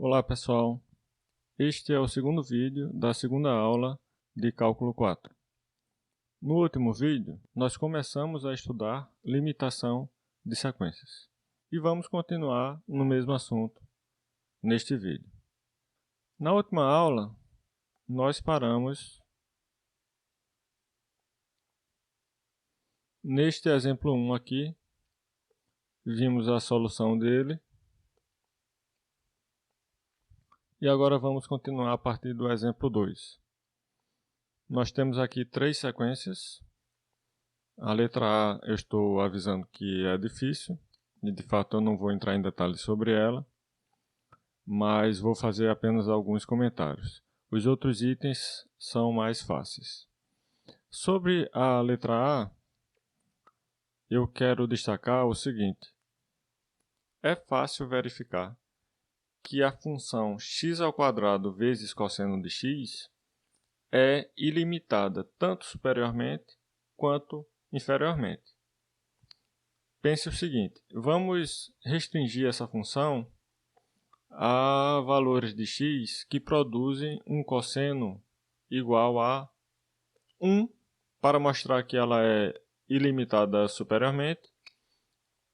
Olá pessoal, este é o segundo vídeo da segunda aula de Cálculo 4. No último vídeo, nós começamos a estudar limitação de sequências e vamos continuar no mesmo assunto neste vídeo. Na última aula, nós paramos neste exemplo 1 aqui, vimos a solução dele. E agora vamos continuar a partir do exemplo 2. Nós temos aqui três sequências. A letra A eu estou avisando que é difícil, e de fato eu não vou entrar em detalhes sobre ela, mas vou fazer apenas alguns comentários. Os outros itens são mais fáceis. Sobre a letra A, eu quero destacar o seguinte: é fácil verificar que a função x² vezes cosseno de x é ilimitada tanto superiormente quanto inferiormente. Pense o seguinte: vamos restringir essa função a valores de x que produzem um cosseno igual a 1 para mostrar que ela é ilimitada superiormente,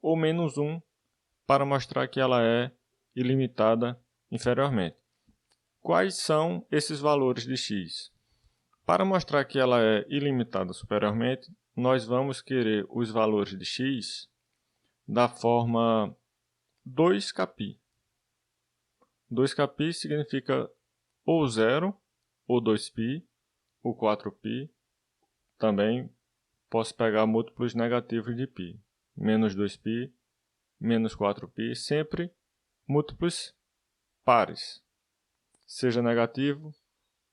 ou menos 1 para mostrar que ela é ilimitada inferiormente. Quais são esses valores de x? Para mostrar que ela é ilimitada superiormente, nós vamos querer os valores de x da forma 2κ. 2κ significa ou 0, ou 2π, ou 4π. Também posso pegar múltiplos negativos de π. Menos 2π, menos 4π, sempre múltiplos pares, seja negativo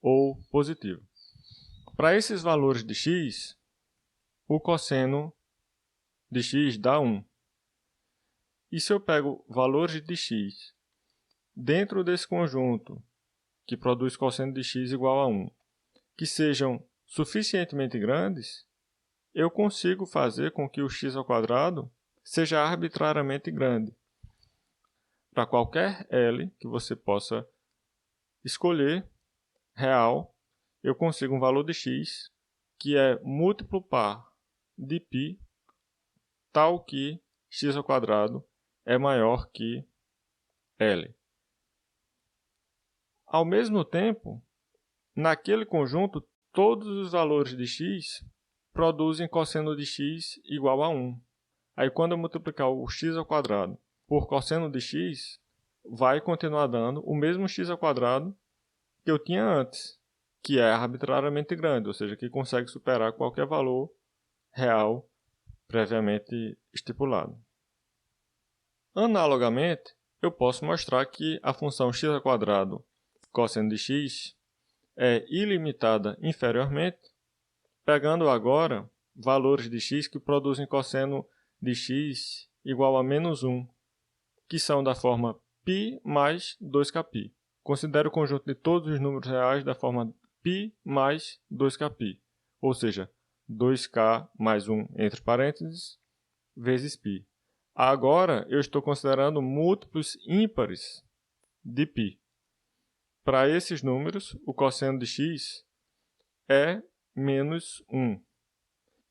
ou positivo. Para esses valores de x, o cosseno de x dá 1. E se eu pego valores de x dentro desse conjunto que produz cosseno de x igual a 1, que sejam suficientemente grandes, eu consigo fazer com que o x² seja arbitrariamente grande. Para qualquer L que você possa escolher, real, eu consigo um valor de x que é múltiplo par de π, tal que x² é maior que L. Ao mesmo tempo, naquele conjunto, todos os valores de x produzem cosseno de x igual a 1. Aí, quando eu multiplicar o x² por cosseno de x, vai continuar dando o mesmo x² que eu tinha antes, que é arbitrariamente grande, ou seja, que consegue superar qualquer valor real previamente estipulado. Analogamente, eu posso mostrar que a função x² cosseno de x é ilimitada inferiormente, pegando agora valores de x que produzem cosseno de x igual a menos 1, que são da forma π mais 2κ. Considero o conjunto de todos os números reais da forma π mais 2κ, ou seja, 2k mais 1 entre parênteses vezes π. Agora eu estou considerando múltiplos ímpares de π. Para esses números, o cosseno de x é menos 1.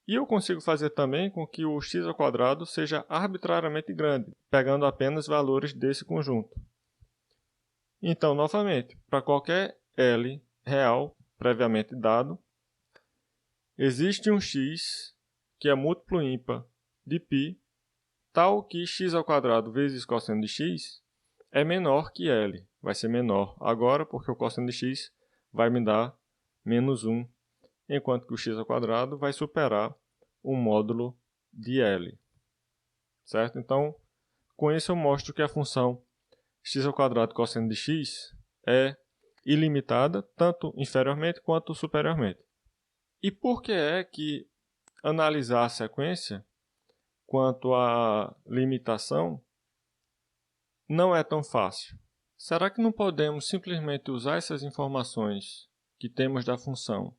E eu consigo fazer também com que o x² seja arbitrariamente grande, pegando apenas valores desse conjunto. Então, novamente, para qualquer L real previamente dado, existe um x que é múltiplo ímpar de π, tal que x² vezes cosseno de x é menor que L. Vai ser menor agora porque o cosseno de x vai me dar menos 1, enquanto que o x² vai superar o módulo de L. Certo? Então, com isso eu mostro que a função x² cosseno de x é ilimitada, tanto inferiormente quanto superiormente. E por que é que analisar a sequência quanto à limitação não é tão fácil? Será que não podemos simplesmente usar essas informações que temos da função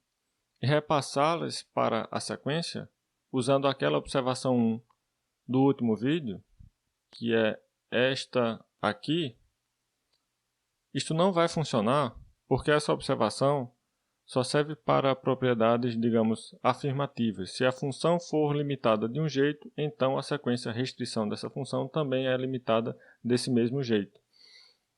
e repassá-las para a sequência, usando aquela observação 1 do último vídeo, que é esta aqui, Isto não vai funcionar porque essa observação só serve para propriedades, digamos, afirmativas. Se a função for limitada de um jeito, então a sequência restrição dessa função também é limitada desse mesmo jeito.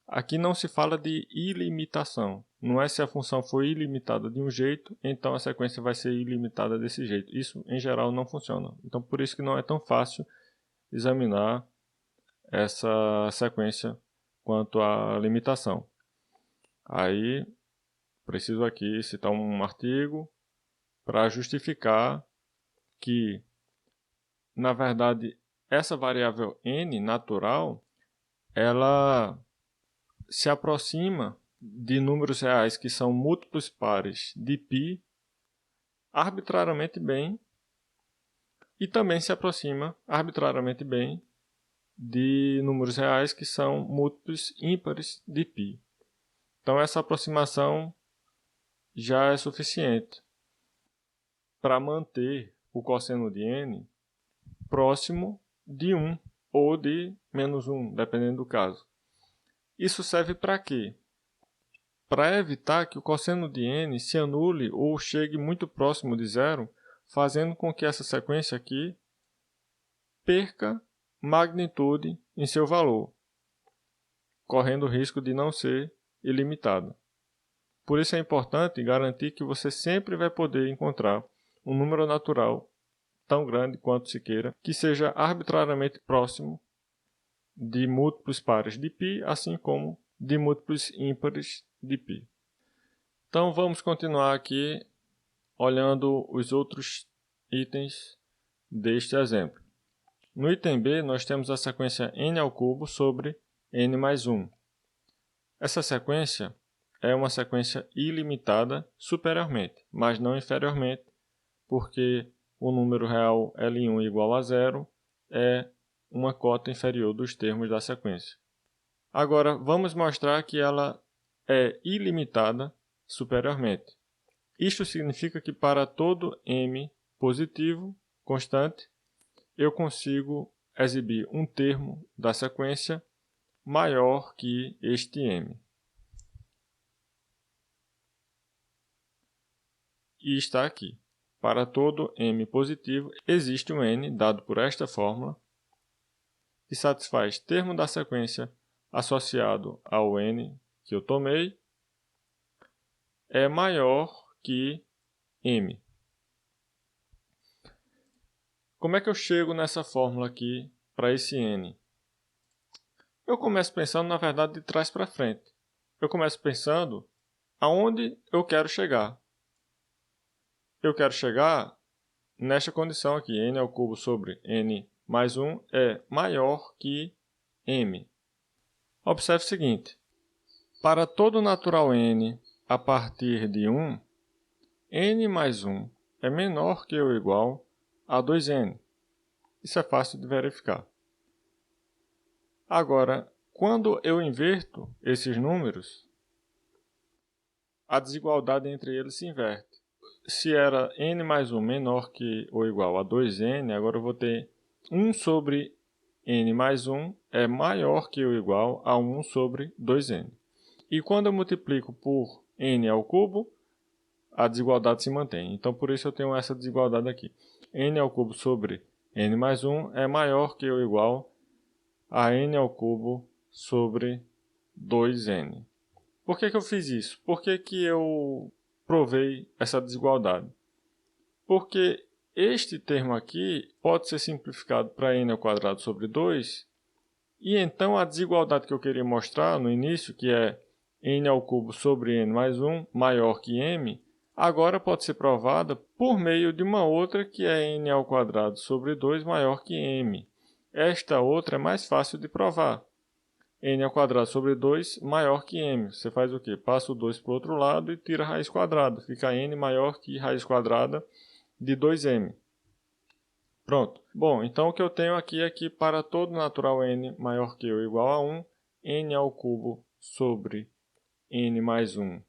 Aqui não se fala de ilimitação. Não é se a função for ilimitada de um jeito, então a sequência vai ser ilimitada desse jeito. Isso, em geral, não funciona. Então, por isso que não é tão fácil examinar essa sequência quanto à limitação. Aí, preciso aqui citar um artigo para justificar que, na verdade, essa variável n natural, ela se aproxima de números reais que são múltiplos pares de π arbitrariamente bem e também se aproxima arbitrariamente bem de números reais que são múltiplos ímpares de π. Então essa aproximação já é suficiente para manter o cosseno de n próximo de 1 ou de menos 1, dependendo do caso. Isso serve para quê? Para evitar que o cosseno de n se anule ou chegue muito próximo de zero, fazendo com que essa sequência aqui perca magnitude em seu valor, correndo o risco de não ser ilimitada. Por isso é importante garantir que você sempre vai poder encontrar um número natural tão grande quanto se queira, que seja arbitrariamente próximo de múltiplos pares de π, assim como de múltiplos ímpares de π. Então vamos continuar aqui olhando os outros itens deste exemplo. No item B, nós temos a sequência n ao cubo sobre n mais 1. Essa sequência é uma sequência ilimitada superiormente, mas não inferiormente, porque o número real L1 igual a zero é uma cota inferior dos termos da sequência. Agora, vamos mostrar que ela é ilimitada superiormente. Isto significa que para todo m positivo constante, eu consigo exibir um termo da sequência maior que este m. E está aqui. Para todo m positivo, existe um n dado por esta fórmula, que satisfaz termo da sequência associado ao n que eu tomei, é maior que m. Como é que eu chego nessa fórmula aqui para esse n? Eu começo pensando, na verdade, de trás para frente. Eu começo pensando aonde eu quero chegar. Eu quero chegar nesta condição aqui, n ao cubo sobre n mais 1 é maior que m. Observe o seguinte, para todo natural n a partir de 1, n mais 1 é menor que ou igual a 2n. Isso é fácil de verificar. Agora, quando eu inverto esses números, a desigualdade entre eles se inverte. Se era n mais 1 menor que ou igual a 2n, agora eu vou ter 1 sobre n mais 1 é maior que ou igual a 1 sobre 2n. E quando eu multiplico por n ao cubo, a desigualdade se mantém. Então, por isso eu tenho essa desigualdade aqui. N ao cubo sobre n mais 1 é maior que ou igual a n ao cubo sobre 2n. Por que eu fiz isso? Por que eu provei essa desigualdade? Porque este termo aqui pode ser simplificado para n ao quadrado sobre 2, e então a desigualdade que eu queria mostrar no início, que é n ao cubo sobre n mais 1 maior que m, agora pode ser provada por meio de uma outra que é n ao quadrado sobre 2 maior que m. Esta outra é mais fácil de provar. N ao quadrado sobre 2 maior que m. Você faz o quê? Passa o 2 para o outro lado e tira a raiz quadrada. Fica n maior que raiz quadrada de 2m. Pronto. Bom, então o que eu tenho aqui é que para todo natural n maior que ou igual a 1, n ao cubo sobre n mais 1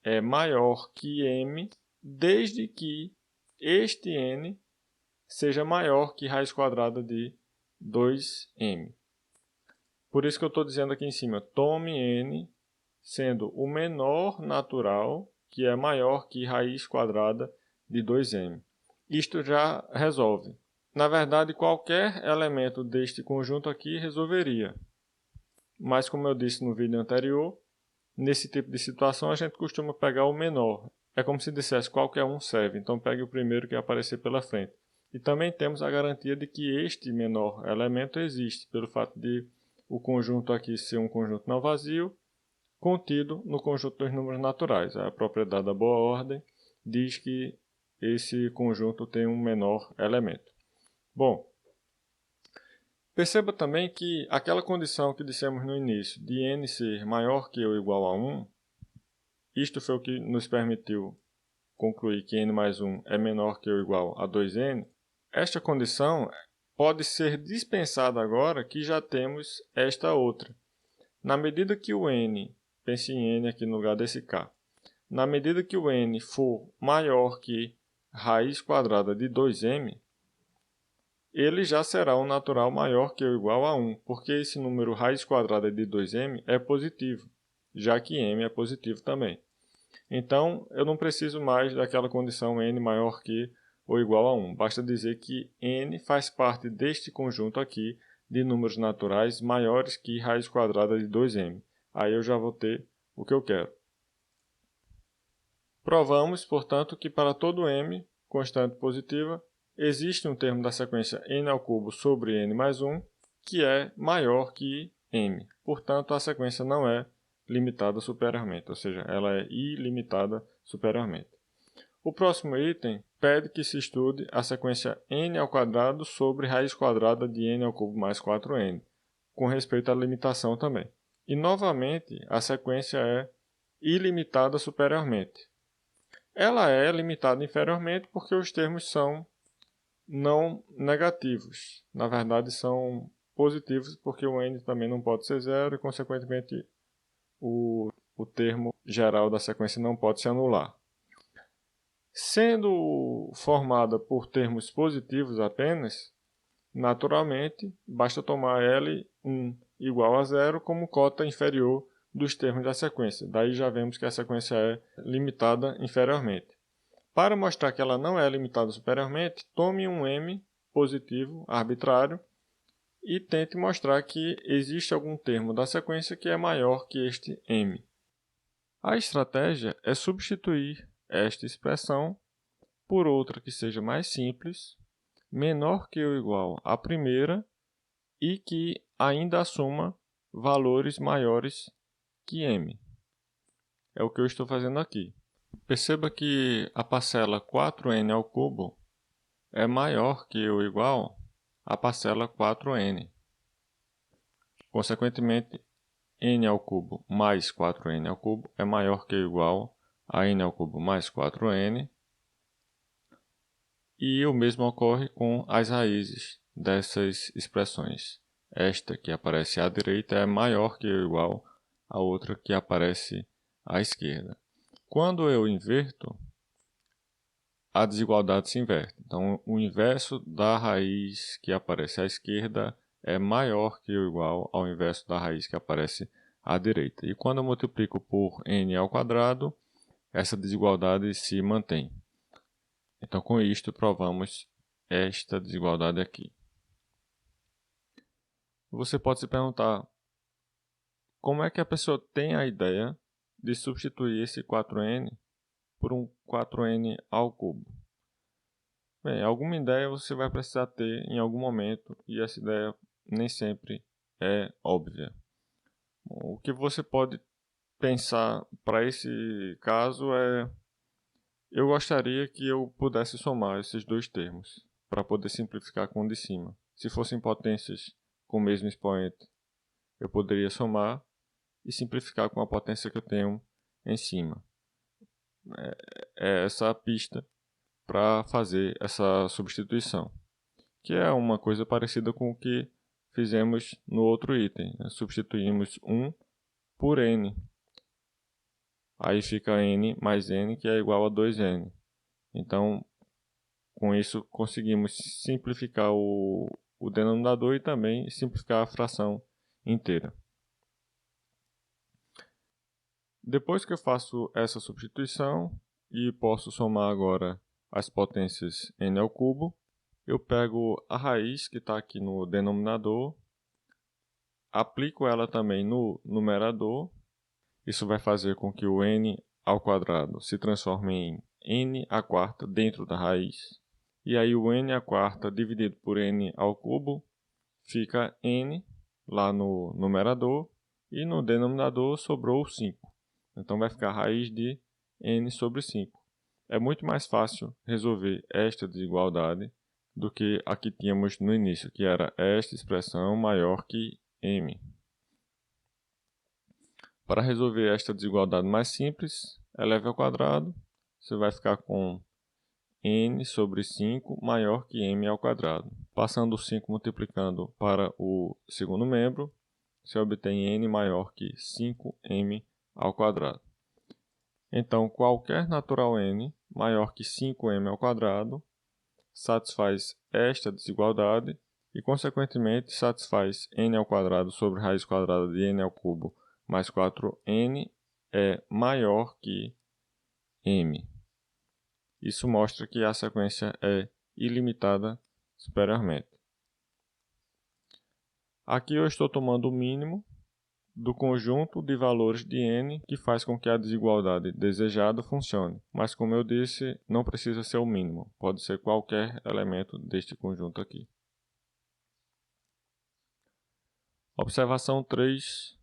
é maior que m, desde que este n seja maior que raiz quadrada de 2m. Por isso que eu estou dizendo aqui em cima, tome n sendo o menor natural, que é maior que raiz quadrada de 2m. Isto já resolve. Na verdade, qualquer elemento deste conjunto aqui resolveria. Mas, como eu disse no vídeo anterior, nesse tipo de situação a gente costuma pegar o menor. É como se dissesse qualquer um serve, então pegue o primeiro que aparecer pela frente. E também temos a garantia de que este menor elemento existe, pelo fato de o conjunto aqui ser um conjunto não vazio, contido no conjunto dos números naturais. A propriedade da boa ordem diz que esse conjunto tem um menor elemento. Bom, perceba também que aquela condição que dissemos no início, de n ser maior que ou igual a 1, isto foi o que nos permitiu concluir que n mais 1 é menor que ou igual a 2n. Esta condição pode ser dispensada agora que já temos esta outra. Na medida que o n, pense em n aqui no lugar desse k, na medida que o n for maior que raiz quadrada de 2m, ele já será um natural maior que ou igual a 1, porque esse número raiz quadrada de 2m é positivo, já que m é positivo também. Então, eu não preciso mais daquela condição n maior que ou igual a 1. Basta dizer que n faz parte deste conjunto aqui de números naturais maiores que raiz quadrada de 2m. Aí eu já vou ter o que eu quero. Provamos, portanto, que para todo m, constante positiva, existe um termo da sequência n ao cubo sobre n mais 1, que é maior que m. Portanto, a sequência não é limitada superiormente, ou seja, ela é ilimitada superiormente. O próximo item pede que se estude a sequência n ao quadrado sobre raiz quadrada de n ao cubo mais 4n, com respeito à limitação também. E, novamente, a sequência é ilimitada superiormente. Ela é limitada inferiormente porque os termos são não negativos. Na verdade, são positivos porque o n também não pode ser zero e, consequentemente, o termo geral da sequência não pode se anular. Sendo formada por termos positivos apenas, naturalmente, basta tomar L1 igual a zero como cota inferior dos termos da sequência. Daí já vemos que a sequência é limitada inferiormente. Para mostrar que ela não é limitada superiormente, tome um m positivo arbitrário e tente mostrar que existe algum termo da sequência que é maior que este m. A estratégia é substituir esta expressão por outra que seja mais simples, menor que ou igual à primeira e que ainda assuma valores maiores que m. É o que eu estou fazendo aqui. Perceba que a parcela 4n ao cubo é maior que ou igual à parcela 4n. Consequentemente, n ao cubo mais 4n ao cubo é maior que ou igual a n ao cubo mais 4n. E o mesmo ocorre com as raízes dessas expressões. Esta que aparece à direita é maior que ou igual a outra que aparece à esquerda. Quando eu inverto, a desigualdade se inverte. Então, o inverso da raiz que aparece à esquerda é maior que ou igual ao inverso da raiz que aparece à direita. E quando eu multiplico por n ao quadrado, essa desigualdade se mantém. Então, com isto, provamos esta desigualdade aqui. Você pode se perguntar, como é que a pessoa tem a ideia de substituir esse 4n por um 4n ao cubo? Bem, alguma ideia você vai precisar ter em algum momento e essa ideia nem sempre é óbvia. O que você pode pensar para esse caso é: eu gostaria que eu pudesse somar esses dois termos para poder simplificar com o de cima. Se fossem potências com o mesmo expoente, eu poderia somar e simplificar com a potência que eu tenho em cima. É essa a pista para fazer essa substituição, que é uma coisa parecida com o que fizemos no outro item. Substituímos 1 por n. Aí fica n mais n, que é igual a 2n. Então, com isso, conseguimos simplificar o denominador e também simplificar a fração inteira. Depois que eu faço essa substituição e posso somar agora as potências n ao cubo, eu pego a raiz que está aqui no denominador, aplico ela também no numerador. Isso vai fazer com que o n ao quadrado se transforme em n à quarta dentro da raiz. E aí o n à quarta dividido por n ao cubo fica n lá no numerador e no denominador sobrou 5. Então vai ficar a raiz de n sobre 5. É muito mais fácil resolver esta desigualdade do que a que tínhamos no início, que era esta expressão maior que m. Para resolver esta desigualdade mais simples, eleve ao quadrado, você vai ficar com n sobre 5 maior que m ao quadrado. Passando o 5 multiplicando para o segundo membro, você obtém n maior que 5m ao quadrado. Então, qualquer natural n maior que 5m ao quadrado satisfaz esta desigualdade e, consequentemente, satisfaz n ao quadrado sobre raiz quadrada de n ao cubo mais 4n é maior que m. Isso mostra que a sequência é ilimitada superiormente. Aqui eu estou tomando o mínimo do conjunto de valores de n que faz com que a desigualdade desejada funcione. Mas, como eu disse, não precisa ser o mínimo. Pode ser qualquer elemento deste conjunto aqui. Observação 3.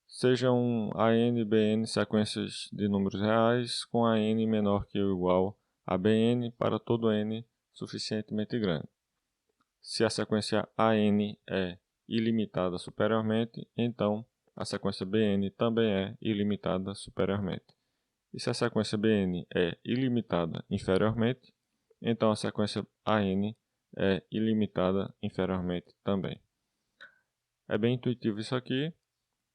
Sejam a n e bn sequências de números reais com a n menor que ou igual a bn para todo n suficientemente grande. Se a sequência an é ilimitada superiormente, então a sequência bn também é ilimitada superiormente. E se a sequência bn é ilimitada inferiormente, então a sequência an é ilimitada inferiormente também. É bem intuitivo isso aqui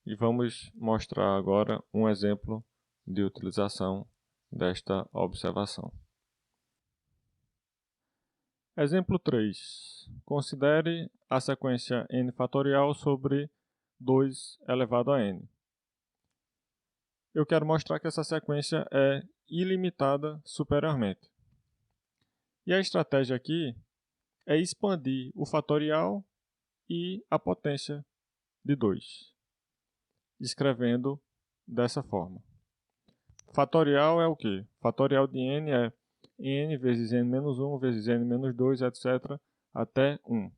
e vamos mostrar agora um exemplo de utilização desta observação. Exemplo 3. Considere a sequência n fatorial sobre 2 elevado a n. Eu quero mostrar que essa sequência é ilimitada superiormente. E a estratégia aqui é expandir o fatorial e a potência de 2, escrevendo dessa forma. Fatorial é o quê? Fatorial de n é n vezes n-1 vezes n-2, etc. até 1.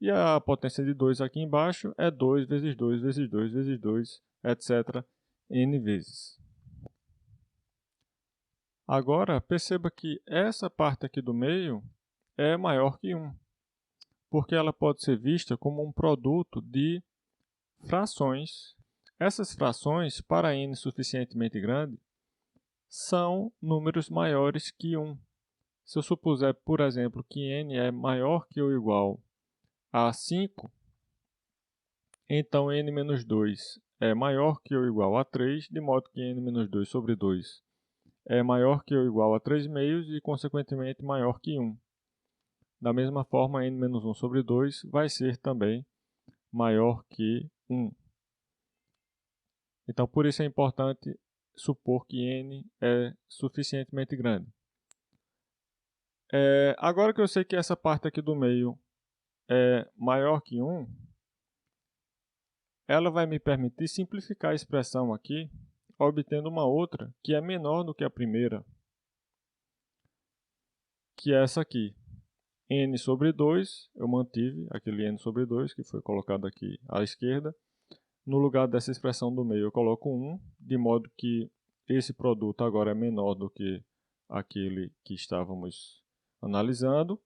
E a potência de 2 aqui embaixo é 2 vezes 2 vezes 2 vezes 2, etc. n vezes. Agora, perceba que essa parte aqui do meio é maior que 1, porque ela pode ser vista como um produto de frações. Essas frações, para n suficientemente grande, são números maiores que 1. Se eu supuser, por exemplo, que n é maior que ou igual a 5, então n-2 é maior que ou igual a 3, de modo que n-2 sobre 2 é maior que ou igual a 3 meios e, consequentemente, maior que 1. Da mesma forma, n-1 sobre 2 vai ser também maior que 1. Então, por isso é importante supor que n é suficientemente grande. Agora que eu sei que essa parte aqui do meio é maior que 1, ela vai me permitir simplificar a expressão aqui, obtendo uma outra que é menor do que a primeira, que é essa aqui. N sobre 2, eu mantive aquele n sobre 2 que foi colocado aqui à esquerda. No lugar dessa expressão do meio eu coloco 1, de modo que esse produto agora é menor do que aquele que estávamos analisando.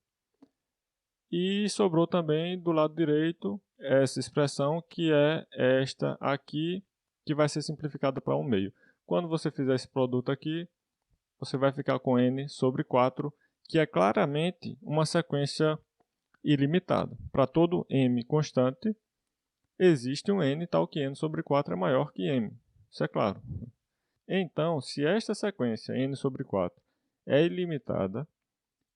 E sobrou também do lado direito essa expressão que é esta aqui, que vai ser simplificada para 1 meio. Quando você fizer esse produto aqui, você vai ficar com n sobre 4, que é claramente uma sequência ilimitada. Para todo m constante, existe um n tal que n sobre 4 é maior que m. Isso é claro. Então, se esta sequência n sobre 4 é ilimitada,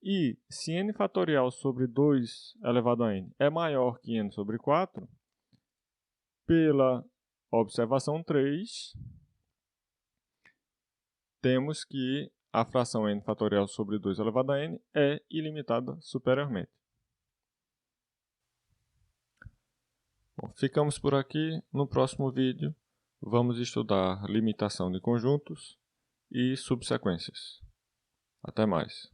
e se n fatorial sobre 2 elevado a n é maior que n sobre 4, pela observação 3, temos que a fração n fatorial sobre 2 elevado a n é ilimitada superiormente. Bom, ficamos por aqui. No próximo vídeo, vamos estudar limitação de conjuntos e subsequências. Até mais.